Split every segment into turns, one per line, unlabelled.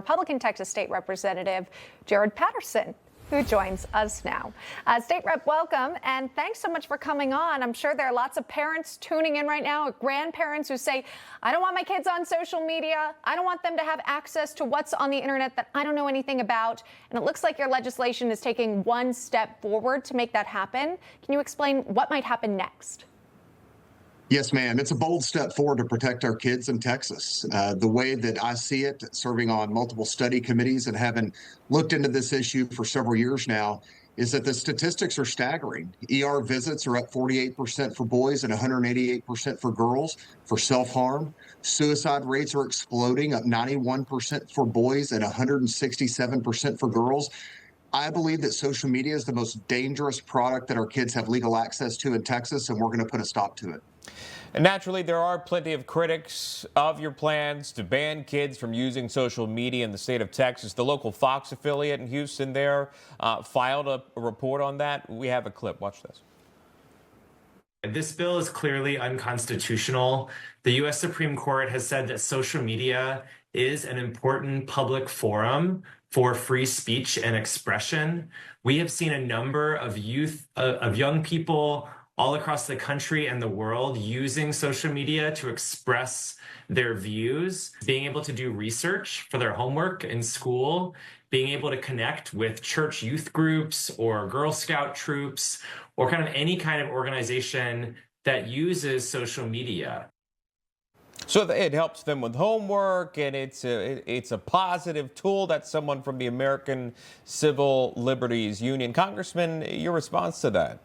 Republican Texas State Representative Jared Patterson, who joins us now. State Rep, welcome, and thanks so much for coming on. I'm sure there are lots of parents tuning in right now, grandparents who say, I don't want my kids on social media. I don't want them to have access to what's on the internet that I don't know anything about. And it looks like your legislation is taking one step forward to make that happen. Can you explain what might happen next?
Yes, ma'am. It's a bold step forward to protect our kids in Texas. The way that I see it, serving on multiple study committees and having looked into this issue for several years now, is that the statistics are staggering. ER visits are up 48% for boys and 188% for girls for self-harm. Suicide rates are exploding, up 91% for boys and 167% for girls. I believe that social media is the most dangerous product that our kids have legal access to in Texas, and we're going to put a stop to it.
And naturally, there are plenty of critics of your plans to ban kids from using social media in the state of Texas. The local Fox affiliate in Houston there filed a report on that. We have a clip. Watch this.
This bill is clearly unconstitutional. The U.S. Supreme Court has said that social media is an important public forum for free speech and expression. We have seen a number of young people all across the country and the world using social media to express their views, being able to do research for their homework in school, being able to connect with church youth groups or Girl Scout troops, or kind of any kind of organization that uses social media.
So it helps them with homework, and it's a positive tool. That's someone from the American Civil Liberties Union. Congressman, your response to that?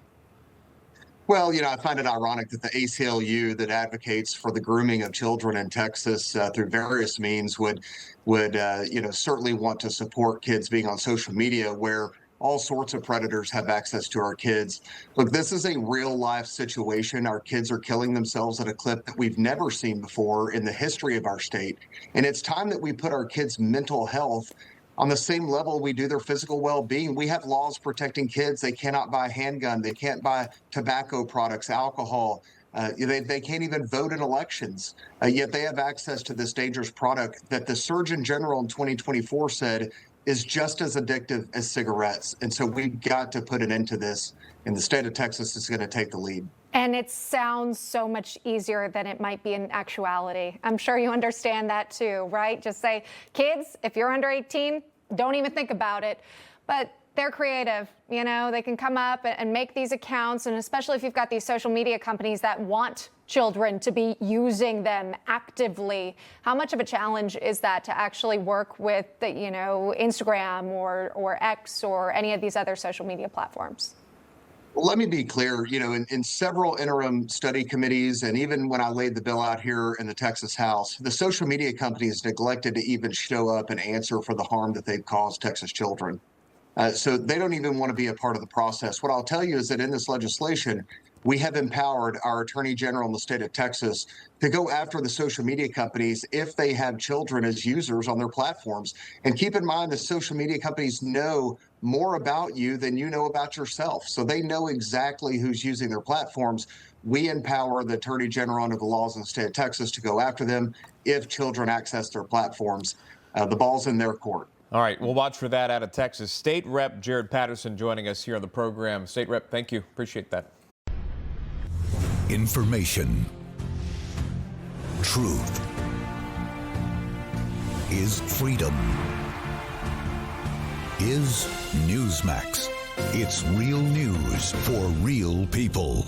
Well, I find it ironic that the ACLU that advocates for the grooming of children in Texas through various means would certainly want to support kids being on social media where all sorts of predators have access to our kids. Look, this is a real life situation. Our kids are killing themselves at a clip that we've never seen before in the history of our state. And it's time that we put our kids' mental health on the same level we do their physical well-being. We have laws protecting kids. They cannot buy a handgun. They can't buy tobacco products, alcohol. They can't even vote in elections. Yet they have access to this dangerous product that the Surgeon General in 2024 said is just as addictive as cigarettes. And so we've got to put an end to this. And the state of Texas is going to take the lead.
And it sounds so much easier than it might be in actuality. I'm sure you understand that too, right? Just say, kids, if you're under 18, don't even think about it. But they're creative, they can come up and make these accounts. And especially if you've got these social media companies that want children to be using them actively. How much of a challenge is that to actually work with the, Instagram or X or any of these other social media platforms?
Well, let me be clear, in several interim study committees, and even when I laid the bill out here in the Texas House, the social media companies neglected to even show up and answer for the harm that they've caused Texas children. So they don't even want to be a part of the process. What I'll tell you is that in this legislation, we have empowered our Attorney General in the state of Texas to go after the social media companies if they have children as users on their platforms. And keep in mind, the social media companies know more about you than you know about yourself. So they know exactly who's using their platforms. We empower the Attorney General under the laws in the state of Texas to go after them if children access their platforms. The ball's in their court.
All right, we'll watch for that out of Texas. State Rep Jared Patterson joining us here on the program. State Rep, thank you. Appreciate that.
Information. Truth is freedom. Is Newsmax. It's real news for real people.